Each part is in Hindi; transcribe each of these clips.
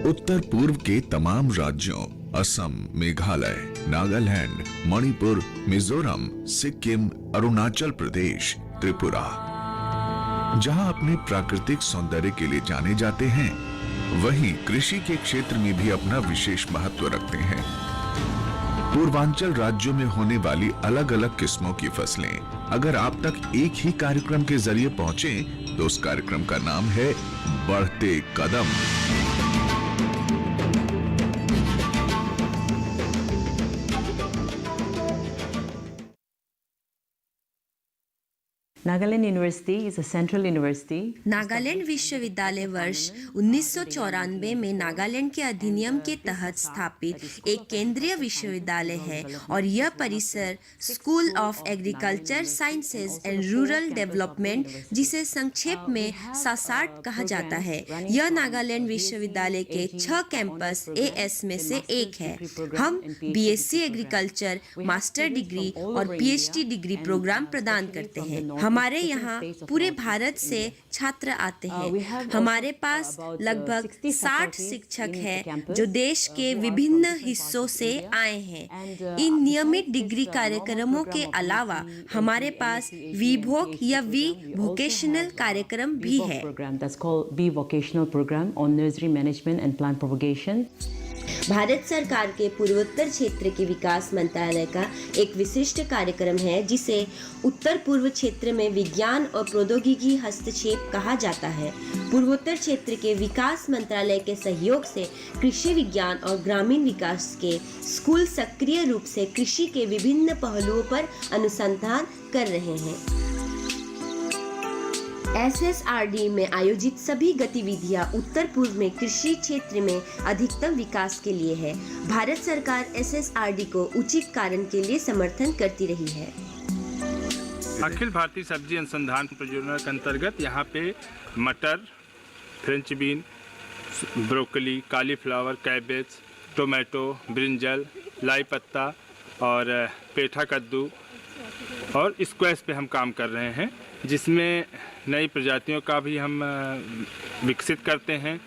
उत्तर पूर्व के तमाम राज्यों असम, मेघालय, नागालैंड, मणिपुर, मिजोरम, सिक्किम, अरुणाचल प्रदेश, त्रिपुरा, जहां अपने प्राकृतिक सौंदर्य के लिए जाने जाते हैं, वहीं कृषि के क्षेत्र में भी अपना विशेष महत्व रखते हैं। पूर्वांचल राज्यों में होने वाली अलग अलग किस्मों की फसलें अगर आप तक एक ही कार्यक्रम के जरिए पहुंचे तो उस कार्यक्रम का नाम है बढ़ते कदम। Nagaland University is a central university. Nagaland विश्वविद्यालय वर्ष 1994 में नागालैंड के अधिनियम के तहत स्थापित एक केंद्रीय विश्वविद्यालय है और यह परिसर school of agriculture sciences and rural development, जिसे संक्षेप में सासाट कहा जाता है, यह नागालैंड विश्वविद्यालय के 6 कैंपस एएस में से एक है। हम बीएससी एग्रीकल्चर, मास्टर डिग्री और पीएचडी डिग्री प्रोग्राम प्रदान करते हैं। हमारे यहाँ पूरे भारत से छात्र आते हैं। हमारे पास लगभग 60 शिक्षक हैं जो देश के विभिन्न हिस्सों से आए हैं। इन नियमित डिग्री कार्यक्रमों के अलावा हमारे पास वीभोक या वी वोकेशनल कार्यक्रम भी है। भारत सरकार के पूर्वोत्तर क्षेत्र के विकास मंत्रालय का एक विशिष्ट कार्यक्रम है जिसे उत्तर पूर्व क्षेत्र में विज्ञान और प्रौद्योगिकी हस्तक्षेप कहा जाता है। पूर्वोत्तर क्षेत्र के विकास मंत्रालय के सहयोग से कृषि विज्ञान और ग्रामीण विकास के स्कूल सक्रिय रूप से कृषि के विभिन्न पहलुओं पर अनुसंधान कर रहे हैं। एसएसआरडी में आयोजित सभी गतिविधियां उत्तर पूर्व में कृषि क्षेत्र में अधिकतम विकास के लिए है। भारत सरकार एसएसआरडी को उचित कारण के लिए समर्थन करती रही है। अखिल भारतीय सब्जी अनुसंधान परियोजना के अंतर्गत यहाँ पे मटर, French bean, broccoli, cauliflower, cabbage, tomato, brinjal, लाई पत्ता और पेठा कद्दू और स्क्वैश पे हम काम कर रहे हैं, जिसमें नई प्रजातियों का भी हम विकसित करते हैं।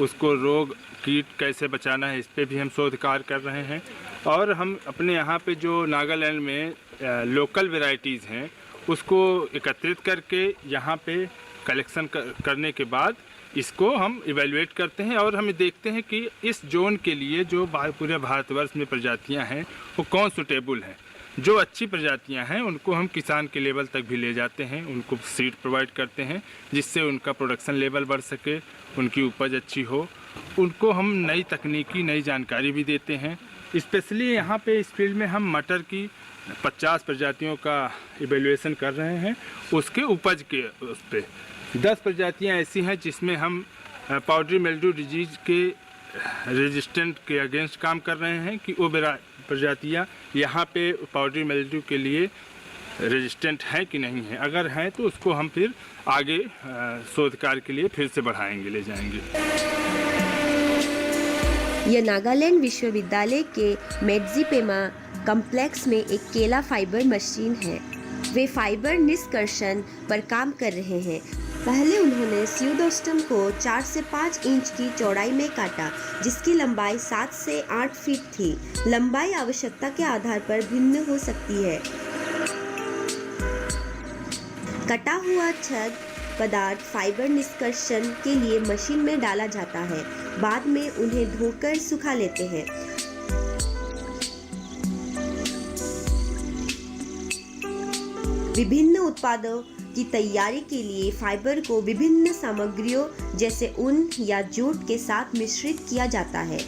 उसको रोग कीट कैसे बचाना है इस पे भी हम शोध कार्य कर रहे हैं। और हम अपने यहाँ पे जो नागालैंड में लोकल वैरायटीज़ हैं उसको एकत्रित करके यहाँ पे कलेक्शन करने के बाद इसको हम इवेलुएट करते हैं और हम देखते हैं कि इस जोन के लिए जो पूरे भारतवर्ष में प्रजातियाँ हैं वो कौन सुटेबल हैं। जो अच्छी प्रजातियां हैं उनको हम किसान के लेवल तक भी ले जाते हैं, उनको सीड प्रोवाइड करते हैं जिससे उनका प्रोडक्शन लेवल बढ़ सके, उनकी उपज अच्छी हो। उनको हम नई तकनीकी, नई जानकारी भी देते हैं। स्पेशली यहाँ पे इस फील्ड में हम मटर की 50 प्रजातियों का इवेल्युएशन कर रहे हैं। उसके उपज के उस पर 10 प्रजातियाँ ऐसी हैं जिसमें हम पाउडरी मिल्ड्यू डिजीज के रेजिस्टेंट के अगेंस्ट काम कर रहे हैं कि वो प्रजातियाँ यहाँ पे पाउडरी मिल्ड्यू के लिए रेजिस्टेंट हैं कि नहीं है। अगर हैं तो उसको हम फिर आगे शोध कार्य के लिए फिर से बढ़ाएंगे, ले जाएंगे। यह नागालैंड विश्वविद्यालय के मेड्जीपेमा कॉम्प्लेक्स में एक केला फाइबर मशीन है। वे फाइबर निष्कर्षण पर काम कर रहे हैं। पहले उन्होंने स्यूडोस्टम को 4 से 5 इंच की चौड़ाई में काटा, जिसकी लंबाई 7 से 8 फीट थी। लंबाई आवश्यकता के आधार पर भिन्न हो सकती है। कटा हुआ छद पदार्थ फाइबर निष्कर्षण के लिए मशीन में डाला जाता है। बाद में उन्हें धोकर सुखा लेते हैं। विभिन्न उत्पादों की तैयारी के लिए फाइबर को विभिन्न सामग्रियों जैसे ऊन या जूट के साथ मिश्रित किया जाता है।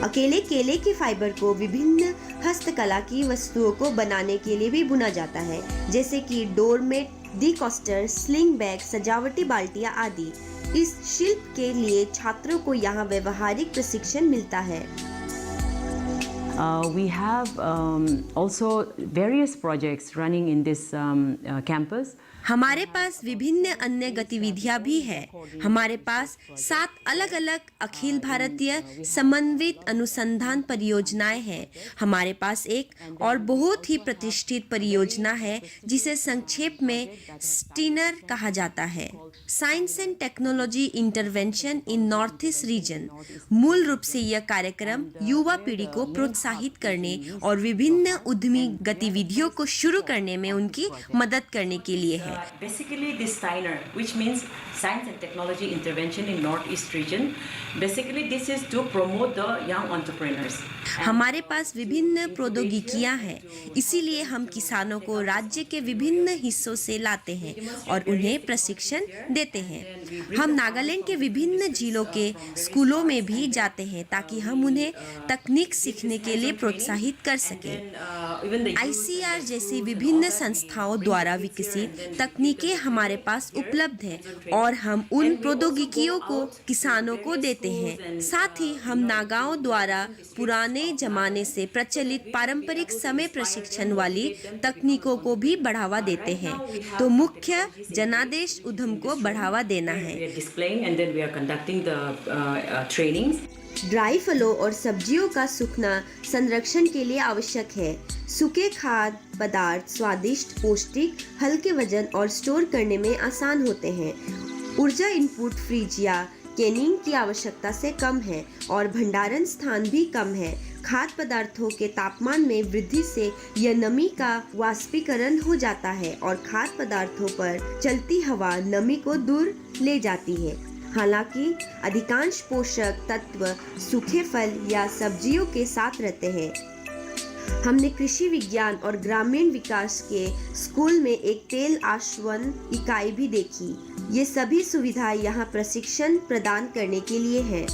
अकेले केले के फाइबर को विभिन्न हस्तकला की वस्तुओं को बनाने के लिए भी बुना जाता है, जैसे कि डोरमेट, डिकोस्टर, स्लिंग बैग, सजावटी बाल्टियां आदि। इस शिल्प के लिए छात्रों को यहाँ व्यवहारिक प्रशिक्षण मिलता है। We have also various projects running in this campus. हमारे पास विभिन्न अन्य गतिविधियां भी हैं। हमारे पास 7 अलग-अलग अखिल भारतीय समन्वित अनुसंधान परियोजनाएं हैं। हमारे पास एक और बहुत ही प्रतिष्ठित परियोजना है जिसे संक्षेप में स्टीनर कहा जाता है, science and technology intervention in north east region. मूल रूप से यह कार्यक्रम युवा पीढ़ी को प्रोत्साहित करने और विभिन्न उद्यमी गतिविधियों को शुरू करने में उनकी मदद करने के लिए है। Basically, this Steiner, which means Science and Technology Intervention in Northeast Region, basically this is to promote the young entrepreneurs. हमारे पास विभिन्न प्रौद्योगिकियां हैं, इसीलिए हम किसानों को राज्य के विभिन्न हिस्सों से लाते हैं और उन्हें प्रशिक्षण देते हैं। हम नागालैंड के विभिन्न जिलों के स्कूलों में भी जाते हैं ताकि हम उन्हें तकनीक सीखने के लिए प्रोत्साहित कर सकें। ICR जैसी विभिन्न संस्थाओं द्वारा विकसित तकनीकें हमारे पास उपलब्ध हैं और हम उन प्रौद्योगिकियों को किसानों को देते हैं। साथ ही हम नागाओं द्वारा पुराने जमाने से प्रचलित पारंपरिक समय प्रशिक्षण वाली तकनीकों को भी बढ़ावा देते हैं। तो मुख्य जनादेश उद्यम को बढ़ावा देना है। ड्राई फलों और सब्जियों का सूखना संरक्षण के लिए आवश्यक है। सूखे खाद्य पदार्थ स्वादिष्ट, पौष्टिक, हल्के वजन और स्टोर करने में आसान होते हैं। ऊर्जा इनपुट फ्रिज या कैनिंग की आवश्यकता से कम है और भंडारण स्थान भी कम है। खाद्य पदार्थों के तापमान में वृद्धि से यह नमी का वाष्पीकरण हो जाता है और खाद्य पदार्थों पर चलती हवा नमी को दूर ले जाती है। हालांकि अधिकांश पोषक तत्व सूखे फल या सब्जियों के साथ रहते हैं। हमने कृषि विज्ञान और ग्रामीण विकास के स्कूल में एक तेल आश्वन इकाई भी देखी। ये सभी सुविधाएं यहाँ प्रशिक्षण प्रदान करने के लिए हैं।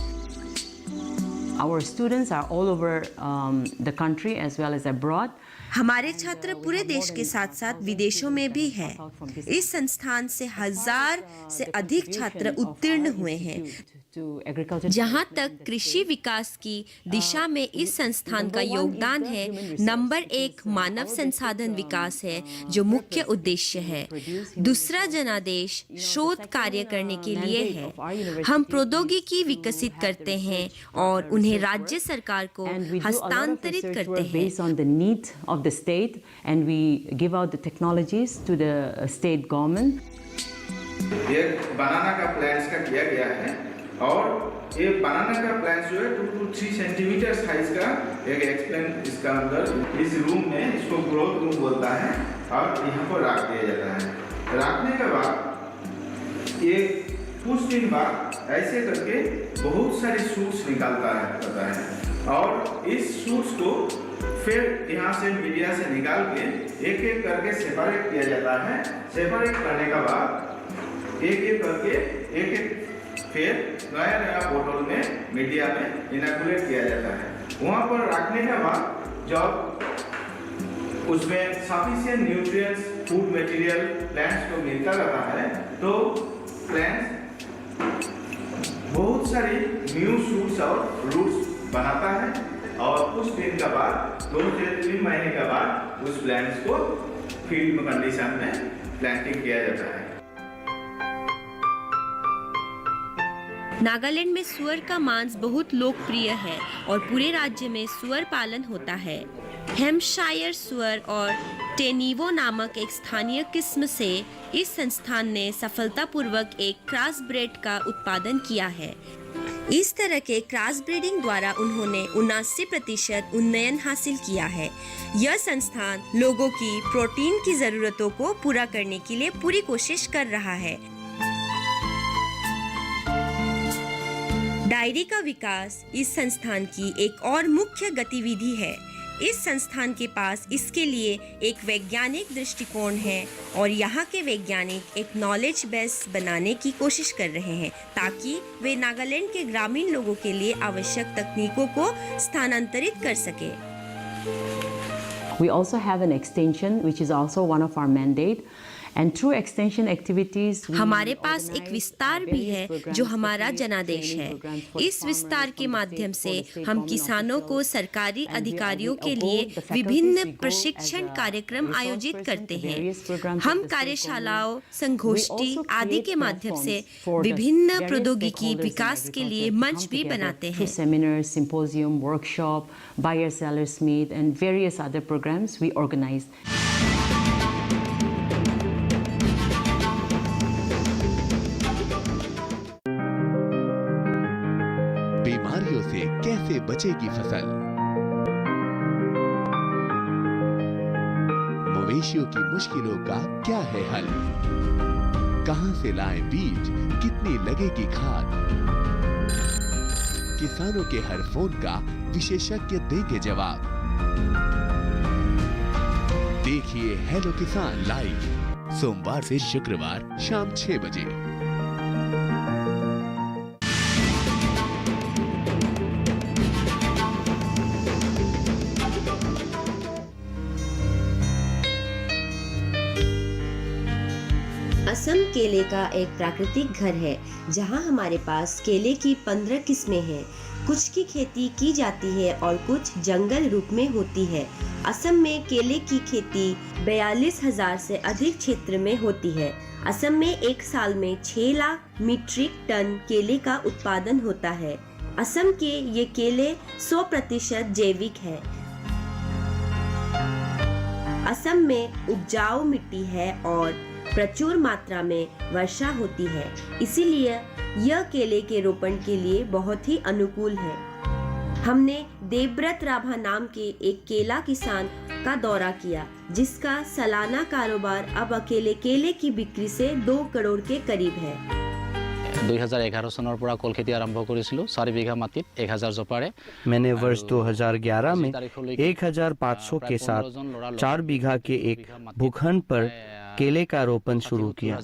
Our students are all over the country as well as abroad. हमारे छात्र पूरे देश के साथ साथ विदेशों में भी हैं। इस संस्थान से 1000 से अधिक छात्र उत्तीर्ण हुए हैं। जहां तक कृषि विकास की दिशा में इस संस्थान का योगदान है, नंबर 1 मानव संसाधन विकास है जो मुख्य उद्देश्य है। दूसरा जनादेश शोध कार्य करने के लिए है। हम प्रौद्योगिकी विकसित करते हैं और उन्हें राज्य सरकार को हस्तांतरित करते हैं। The state and we give out the technologies to the state government. ये बनाना का प्लान्स का किया गया है और ये बनाना का प्लान्स जो है 2 to 3 सेंटीमीटर साइज का एक एक्सप्लेन इसका अंदर इस रूम में इसको ग्रोथ रूम बोलता है और यहाँ पर रख दिया जाता है। रखने के बाद ये कुछ दिन बाद ऐसे करके बहुत सारे सूट्स निकालता है और इस सूट्स को फिर यहाँ से मीडिया से निकाल के एक एक करके सेपरेट किया जाता है। सेपरेट करने के बाद एक एक करके एक फिर नया नया बोतल में मीडिया में इनोकुलेट किया जाता है। वहाँ पर रखने के बाद जब उसमें sufficient nutrients food material plants को मिलता रहता है तो प्लांट्स बहुत सारी न्यू शूट्स और रूट्स बनाता है और कुछ दिन के बाद 2 से 3 महीने के बाद उस प्लांट्स को फील्ड कंडीशन में प्लांटिंग किया जाता है। नागालैंड में सुअर का मांस बहुत लोकप्रिय है और पूरे राज्य में सुअर पालन होता है। हैम्पशायर सुअर और टेनिवो नामक एक स्थानीय किस्म से इस संस्थान ने सफलतापूर्वक एक क्रॉस ब्रेड का उत्पादन किया है। इस तरह के क्रॉस ब्रीडिंग द्वारा उन्होंने 79% उन्नयन हासिल किया है। यह संस्थान लोगों की प्रोटीन की जरूरतों को पूरा करने के लिए पूरी कोशिश कर रहा है। डायरी का विकास इस संस्थान की एक और मुख्य गतिविधि है। इस संस्थान के पास इसके लिए एक वैज्ञानिक दृष्टिकोण है और यहाँ के वैज्ञानिक एक नॉलेज बेस बनाने की कोशिश कर रहे हैं ताकि वे नागालैंड के ग्रामीण लोगों के लिए आवश्यक तकनीकों को स्थानांतरित कर सके। We also have an extension which is also one of our mandate And through extension activities, हमारे पास एक विस्तार भी है जो हमारा जनादेश है। इस विस्तार के माध्यम से हम किसानों को सरकारी अधिकारियों के लिए विभिन्न प्रशिक्षण कार्यक्रम आयोजित करते हैं। हम कार्यशालाओं, संगोष्ठी आदि के माध्यम से विभिन्न प्रौद्योगिकी विकास के लिए मंच भी बनाते हैं। Seminars, symposium, workshop, buyer seller meet, and various other programs we organize. बीमारियों से कैसे बचेगी फसल? मवेशियों की मुश्किलों का क्या है हल? कहां से लाएं बीज? कितनी लगेगी खाद? किसानों के हर फोन का विशेषज्ञ देंगे जवाब। देखिए हेलो किसान लाइव सोमवार से शुक्रवार शाम 6 बजे। असम केले का एक प्राकृतिक घर है जहां हमारे पास केले की 15 किस्में हैं। कुछ की खेती की जाती है और कुछ जंगल रूप में होती है। असम में केले की खेती 42,000 से अधिक क्षेत्र में होती है। असम में एक साल में 6 लाख मीट्रिक टन केले का उत्पादन होता है। असम के ये केले 100% जैविक है। असम में उपजाऊ मिट्टी है और प्रचुर मात्रा में वर्षा होती है, इसीलिए यह केले के रोपण के लिए बहुत ही अनुकूल है। हमने देवव्रत राभा नाम के एक केला किसान का दौरा किया, जिसका सालाना कारोबार अब अकेले केले की बिक्री से 2 करोड़ के करीब है। 2011 চনৰ পৰা কল খেতি আৰম্ভ কৰিছিলোঁ 4 বিঘা মাটিত 1000 জোপাৰে। मैंने वर्ष 2011 में 1500 के साथ 4 बीघा के एक भूखंड पर केले का रोपण शुरू किया।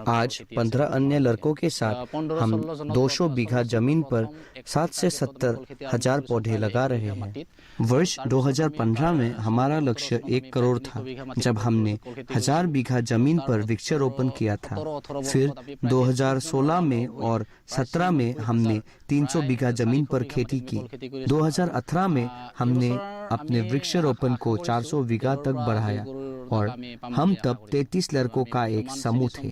आज 15 अन्य लड़कों के साथ हम 200 बीघा जमीन पर 60 से 70 हजार पौधे लगा रहे हैं। वर्ष 2015 में हमारा लक्ष्य 1 करोड़ था, जब हमने 1000 बीघा जमीन पर वृक्षारोपण किया था। फिर 2016 में और 17 में हमने 300 बीघा जमीन पर खेती की। 2018 में हमने अपने वृक्षारोपण को 400 बीघा तक बढ़ाया और हम तब 33 लड़कों का एक समूह थे।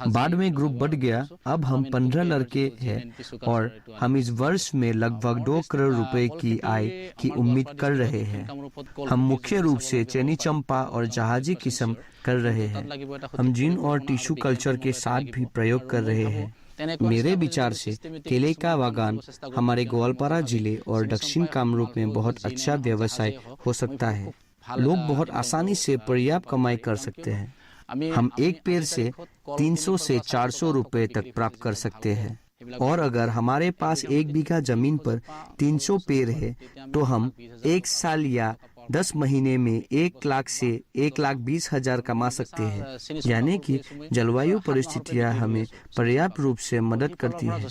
बाद में ग्रुप बढ़ गया, अब हम 15 लड़के हैं और हम इस वर्ष में लगभग 2 करोड़ रुपए की आय की उम्मीद कर रहे हैं। हम मुख्य रूप से चेनी चंपा और जहाजी किस्म कर रहे हैं। हम जिन और टिश्यू कल्चर के साथ भी प्रयोग कर रहे हैं। मेरे विचार से केले का बागान हमारे ग्वालपारा जिले और दक्षिण कामरूप में बहुत अच्छा व्यवसाय हो सकता है। लोग बहुत आसानी से पर्याप्त कमाई कर सकते हैं। हम एक पेड़ से 300 से 400 रुपए तक प्राप्त कर सकते हैं, और अगर हमारे पास 1 बीघा जमीन पर 300 पेड़ है तो हम 1 साल या 10 महीने में 1 लाख से 1,20,000 कमा सकते हैं। यानी कि जलवायु परिस्थितियां हमें पर्याप्त रूप से मदद करती हैं।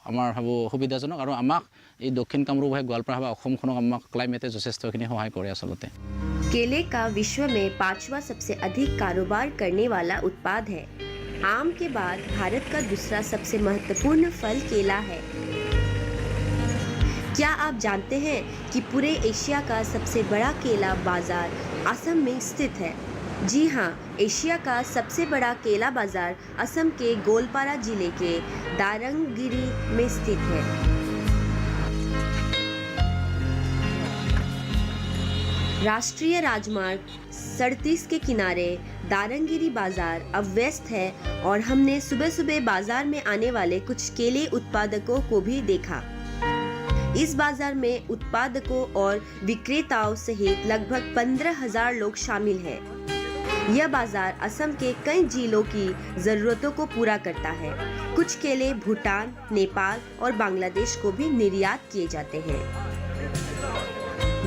আমাৰ ভাবো সুবিধাজনক আৰু আমাক এই দক্ষিণ কামৰূপ হয় গোৱালপাৰা হয় অসমখনক আমাক ক্লাইমেটে যথেষ্টখিনি সহায় কৰে আচলতে। केले का विश्व में 5वां सबसे अधिक कारोबार करने वाला उत्पाद है। आम के बाद भारत का दूसरा सबसे महत्वपूर्ण फल केला है। क्या आप जानते हैं कि पूरे एशिया का सबसे बड़ा केला बाजार असम में स्थित है? जी हाँ, एशिया का सबसे बड़ा केला बाजार असम के गोलपारा जिले के दारंगगिरी में स्थित है। राष्ट्रीय राजमार्ग 37 के किनारे दारंगगिरी बाजार अब व्यस्त है और हमने सुबह सुबह बाजार में आने वाले कुछ केले उत्पादकों को भी देखा। इस बाजार में उत्पादकों और विक्रेताओं सहित लगभग 15,000 लोग शामिल हैं। यह बाजार असम के कई जिलों की जरूरतों को पूरा करता है। कुछ केले भूटान, नेपाल और बांग्लादेश को भी निर्यात किए जाते हैं।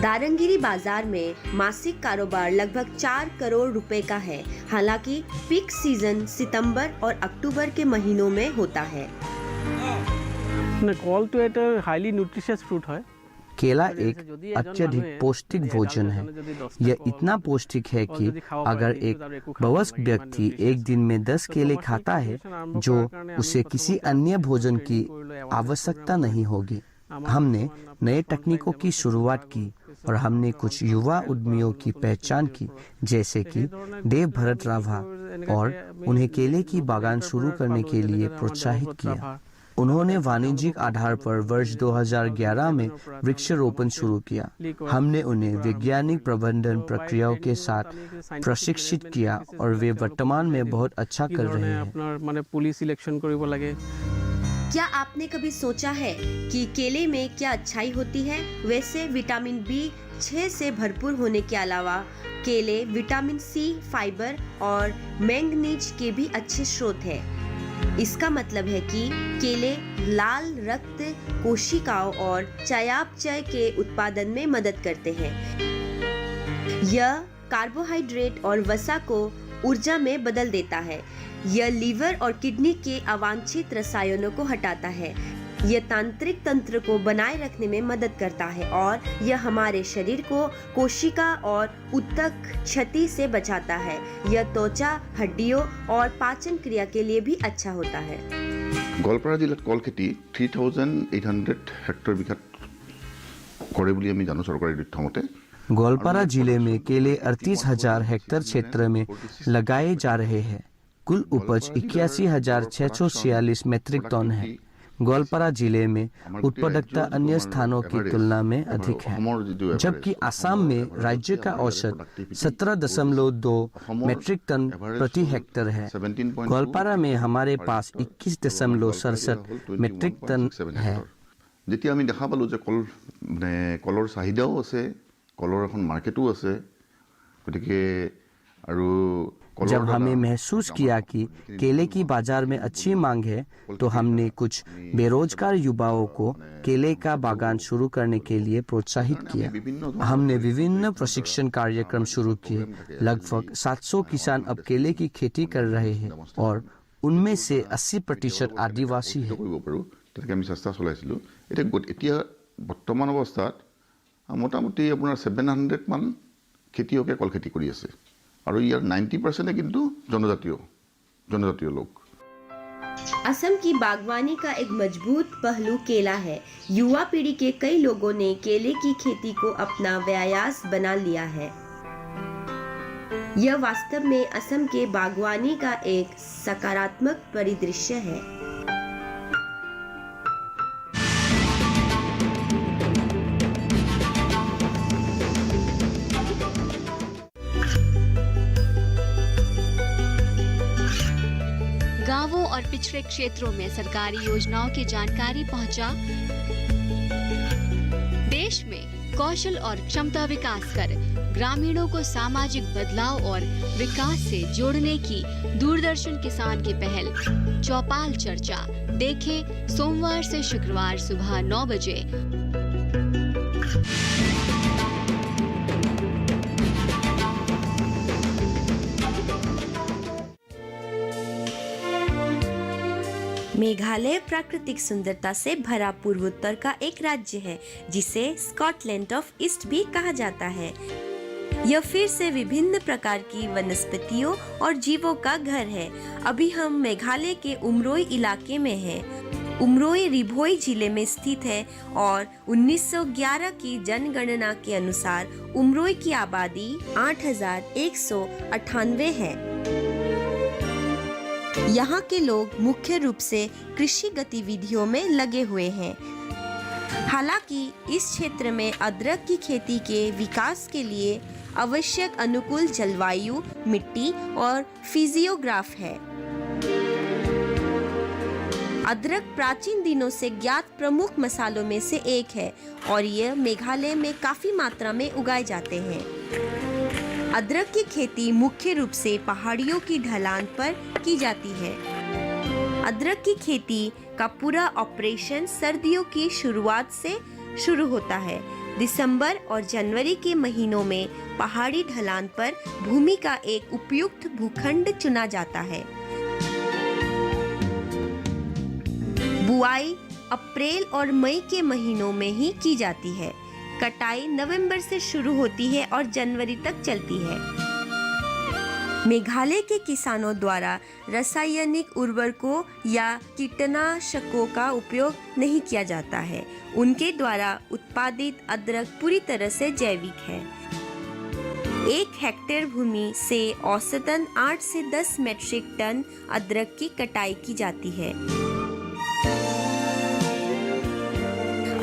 दारंगगिरी बाजार में मासिक कारोबार लगभग 4 करोड़ रुपए का है। हालांकि पीक सीजन सितंबर और अक्टूबर के महीनों में होता है। কলটো এটা হাইলি নিউট্ৰিচিয়াছ ফ্ৰুট হয়। केला एक अत्यधिक पौष्टिक भोजन है। यह इतना पौष्टिक है कि अगर एक वयस्क व्यक्ति एक दिन में 10 केले खाता है, जो उसे किसी अन्य भोजन की आवश्यकता नहीं होगी। हमने नए तकनीकों की शुरुआत की और हमने कुछ युवा उद्यमियों की पहचान की, जैसे कि देव भरत राभा, और उन्हें केले की बागान शुरू करने के लिए प्रोत्साहित किया। उन्होंने वाणिज्यिक आधार पर वर्ष 2011 में वृक्षारोपण शुरू किया। हमने उन्हें वैज्ञानिक प्रबंधन प्रक्रियाओं के साथ प्रशिक्षित किया और वे वर्तमान में बहुत अच्छा कर रहे हैं। क्या आपने कभी सोचा है कि केले में क्या अच्छाई होती है? वैसे विटामिन B6 से भरपूर होने के अलावा केले विटामिन C, फाइबर और मैंगनीज के भी अच्छे स्रोत हैं। इसका मतलब है कि केले लाल रक्त कोशिकाओं और चयापचय के उत्पादन में मदद करते हैं। यह कार्बोहाइड्रेट और वसा को ऊर्जा में बदल देता है। यह लीवर और किडनी के अवांछित रसायनों को हटाता है। यह तंत्रिक तंत्र को बनाए रखने में मदद करता है और यह हमारे शरीर को कोशिका और ऊतक क्षति से बचाता है। यह त्वचा, हड्डियों और पाचन क्रिया के लिए भी अच्छा होता है। गोवालपारा जिलात कल खेती 3800 हेक्टर बिघात करे बुली आमी जानो सरकारी तथ्य मते। गोवालपारा जिले में केले 38,000 हेक्टेयर क्षेत्र में लगाए जा रहे हैं। कुल उपज 81,646 मीट्रिक टन है। गोवालपारा जिले में उत्पादकता अन्य स्थानों की तुलना में अधिक है, जबकि असम में राज्य का औसत 17.2 मीट्रिक टन प्रति हेक्टेयर है। गोवालपारा में हमारे पास 21.67 मीट्रिक टन है। जेतिया आमी देखा पालो जे कलर चाहिदाओ আছে, कलर এখন मार्केटो আছে, गतिके आरो जब हमें महसूस किया कि केले की बाजार में अच्छी मांग है, तो हमने कुछ बेरोजगार युवाओं को केले का बागान शुरू करने के लिए प्रोत्साहित किया। हमने विभिन्न प्रशिक्षण कार्यक्रम शुरू किए। लगभग 700 किसान अब केले की खेती कर रहे हैं और उनमें से 80% आदिवासी हैं। বৰ্তমান অৱস্থাত মোটামুটি আপোনাৰ 700 মান খেতিয়কে কল খেতি কৰি আছে আৰু ইয়াৰ 90% কিন্তু জনজাতীয় लोग। असम की बागवानी का एक मजबूत पहलू केला है। युवा पीढ़ी के कई लोगों ने केले की खेती को अपना व्यायास बना लिया है। यह वास्तव में असम के बागवानी का एक सकारात्मक परिदृश्य है। गांवों और पिछड़े क्षेत्रों में सरकारी योजनाओं की जानकारी पहुंचा। देश में कौशल और क्षमता विकास कर ग्रामीणों को सामाजिक बदलाव और विकास से जोड़ने की दूरदर्शन किसान की पहल चौपाल चर्चा देखें सोमवार से शुक्रवार सुबह 9 बजे। मेघालय प्राकृतिक सुंदरता से भरा पूर्वोत्तर का एक राज्य है, जिसे स्कॉटलैंड ऑफ ईस्ट भी कहा जाता है। यह फिर से विभिन्न प्रकार की वनस्पतियों और जीवों का घर है। अभी हम मेघालय के उमरोई इलाके में हैं। उमरोई रिभोई जिले में स्थित है और 1911 की जनगणना के अनुसार उमरोई की आबादी 8,198 है। यहाँ के लोग मुख्य रूप से कृषि गतिविधियों में लगे हुए हैं। हालांकि इस क्षेत्र में अदरक की खेती के विकास के लिए आवश्यक अनुकूल जलवायु, मिट्टी और फिजियोग्राफ है। अदरक प्राचीन दिनों से ज्ञात प्रमुख मसालों में से एक है और यह मेघालय में काफी मात्रा में उगाए जाते हैं। अदरक की खेती मुख्य रूप से पहाड़ियों की ढलान पर की जाती है। अदरक की खेती का पूरा ऑपरेशन सर्दियों की शुरुआत से शुरू होता है। दिसंबर और जनवरी के महीनों में पहाड़ी ढलान पर भूमि का एक उपयुक्त भूखंड चुना जाता है। बुआई अप्रैल और मई के महीनों में ही की जाती है। कटाई नवंबर से शुरू होती है और जनवरी तक चलती है। मेघालय के किसानों द्वारा रासायनिक उर्वरकों या कीटनाशकों का उपयोग नहीं किया जाता है। उनके द्वारा उत्पादित अदरक पूरी तरह से जैविक है। 1 हेक्टेयर भूमि से औसतन 8 से 10 मीट्रिक टन अदरक की कटाई की जाती है।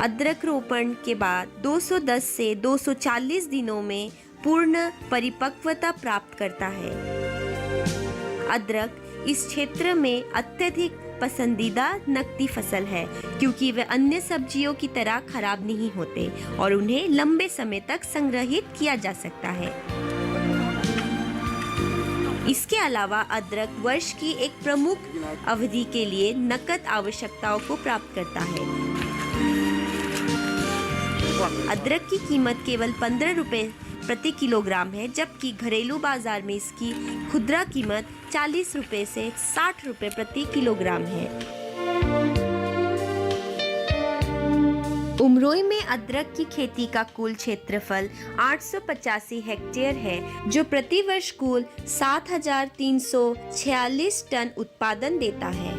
अदरक रोपण के बाद 210 से 240 दिनों में पूर्ण परिपक्वता प्राप्त करता है। अदरक इस क्षेत्र में अत्यधिक पसंदीदा नकदी फसल है क्योंकि वे अन्य सब्जियों की तरह खराब नहीं होते और उन्हें लंबे समय तक संग्रहित किया जा सकता है। इसके अलावा अदरक वर्ष की एक प्रमुख अवधि के लिए नकद आवश्यकताओं को प्राप्त करता है। अदरक की कीमत केवल 15 रुपए प्रति किलोग्राम है, जबकि घरेलू बाजार में इसकी खुदरा कीमत 40 रुपए से 60 रुपए प्रति किलोग्राम है। उमरोई में अदरक की खेती का कुल क्षेत्रफल 885 हेक्टेयर है, जो प्रति वर्ष कुल 7,346 टन उत्पादन देता है।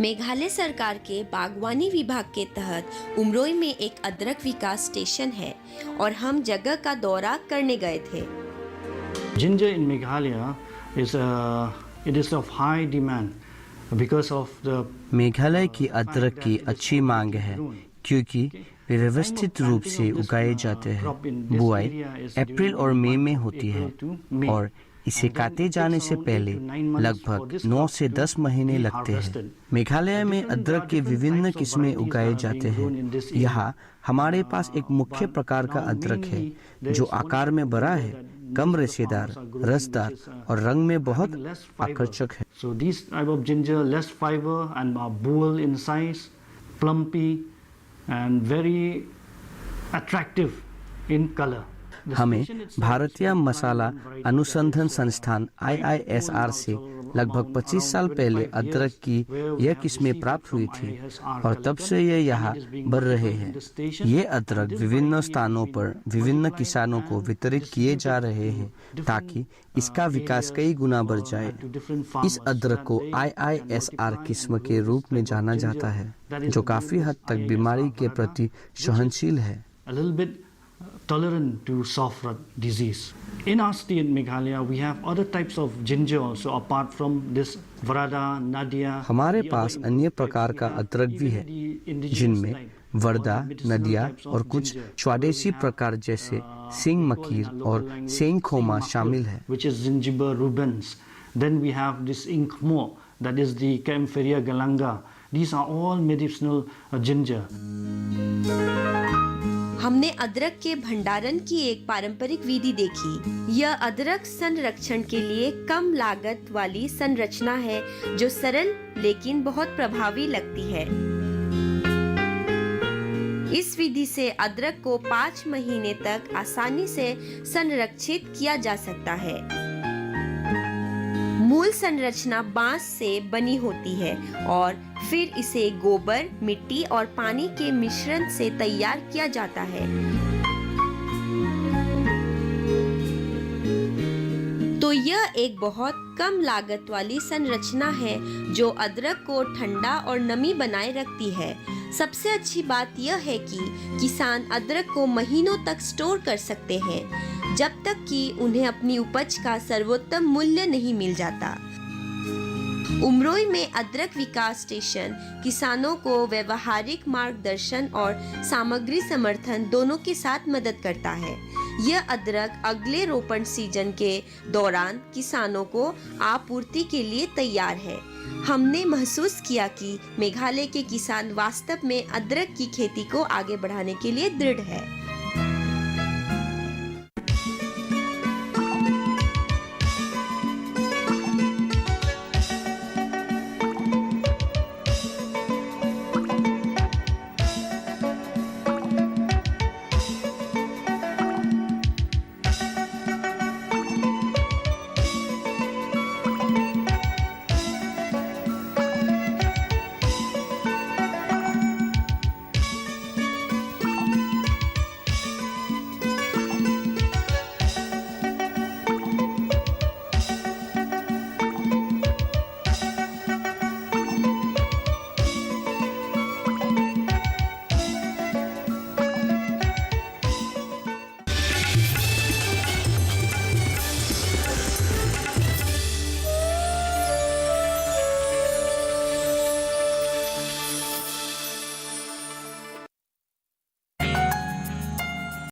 मेघालय सरकार के बागवानी विभाग के तहत उमरोई में एक अदरक विकास स्टेशन है और हम जगह का दौरा करने गए थे। Ginger in Meghalaya is of high demand because of the Meghalaya की अदरक की अच्छी मांग है क्योंकि वे व्यवस्थित रूप से उगाए जाते हैं। बुआई अप्रैल और मई में होती है और इसे काटे जाने से पहले लगभग 9 से 10 महीने लगते हैं। मेघालय में अदरक के विभिन्न किस्में उगाए जाते हैं। यहाँ हमारे पास एक मुख्य प्रकार का अदरक है जो आकार में बड़ा है, कम रेशेदार, रसदार और रंग में बहुत आकर्षक है। So these type of ginger less fiber and bowl in size, plumpy and very attractive in color. हमें भारतीय मसाला अनुसंधान संस्थान IISR से लगभग 25 साल पहले अदरक की यह किस्में प्राप्त हुई थी और तब से ये यहाँ बढ़ रहे हैं। ये अदरक विभिन्न स्थानों पर विभिन्न किसानों को वितरित किए जा रहे हैं ताकि इसका विकास कई गुना बढ़ जाए। इस अदरक को IISR किस्म के रूप में जाना जाता है जो काफी हद तक बीमारी के प्रति सहनशील है। Tolerant to soft rot disease. In our state, Meghalaya, we have other types of ginger also apart from this Varada, Nadia. हमारे पास अन्य प्रकार का अदरक भी है जिनमें वर्दा, नदिया और कुछ स्वदेशी प्रकार जैसे सिंग मकीर और सेंग खोमा शामिल है। Which is Zingiber rubens. Then we have this Inkmo, that is the Kaempferia galanga. These are all medicinal ginger. हमने अदरक के भंडारण की एक पारंपरिक विधि देखी। यह अदरक संरक्षण के लिए कम लागत वाली संरचना है जो सरल लेकिन बहुत प्रभावी लगती है। इस विधि से अदरक को 5 महीने तक आसानी से संरक्षित किया जा सकता है। मूल संरचना बांस से बनी होती है और फिर इसे गोबर, मिट्टी और पानी के मिश्रण से तैयार किया जाता है। तो यह एक बहुत कम लागत वाली संरचना है जो अदरक को ठंडा और नमी बनाए रखती है। सबसे अच्छी बात यह है कि किसान अदरक को महीनों तक स्टोर कर सकते हैं जब तक कि उन्हें अपनी उपज का सर्वोत्तम मूल्य नहीं मिल जाता। उमरोई में अदरक विकास स्टेशन किसानों को व्यवहारिक मार्गदर्शन और सामग्री समर्थन दोनों के साथ मदद करता है। यह अदरक अगले रोपण सीजन के दौरान किसानों को आपूर्ति के लिए तैयार है। हमने महसूस किया कि मेघालय के किसान वास्तव में अदरक की खेती को आगे बढ़ाने के लिए दृढ़ है।